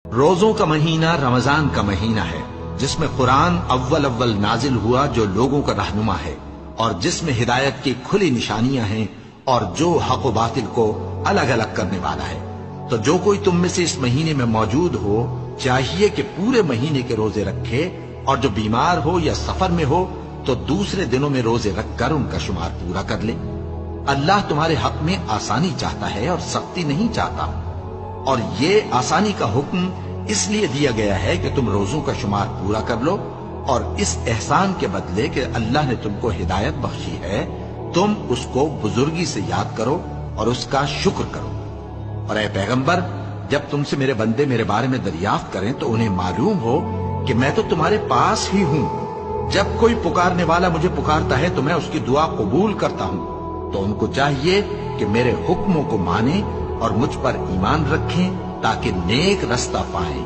روزوں کا مہینہ رمضان کا مہینہ ہے، جس میں قرآن اول نازل ہوا، جو لوگوں کا رہنما ہے اور جس میں ہدایت کی کھلی نشانیاں ہیں اور جو حق و باطل کو الگ الگ کرنے والا ہے۔ تو جو کوئی تم میں سے اس مہینے میں موجود ہو چاہیے کہ پورے مہینے کے روزے رکھے، اور جو بیمار ہو یا سفر میں ہو تو دوسرے دنوں میں روزے رکھ کر ان کا شمار پورا کر لے۔ اللہ تمہارے حق میں آسانی چاہتا ہے اور سختی نہیں چاہتا، اور یہ آسانی کا حکم اس لیے دیا گیا ہے کہ تم روزوں کا شمار پورا کر لو، اور اس احسان کے بدلے کہ اللہ نے تم کو ہدایت بخشی ہے تم اس کو بزرگی سے یاد کرو اور اس کا شکر کرو۔ اور اے پیغمبر، جب تم سے میرے بندے میرے بارے میں دریافت کریں تو انہیں معلوم ہو کہ میں تو تمہارے پاس ہی ہوں۔ جب کوئی پکارنے والا مجھے پکارتا ہے تو میں اس کی دعا قبول کرتا ہوں، تو ان کو چاہیے کہ میرے حکموں کو مانیں اور مجھ پر ایمان رکھیں تاکہ نیک رستہ پائیں۔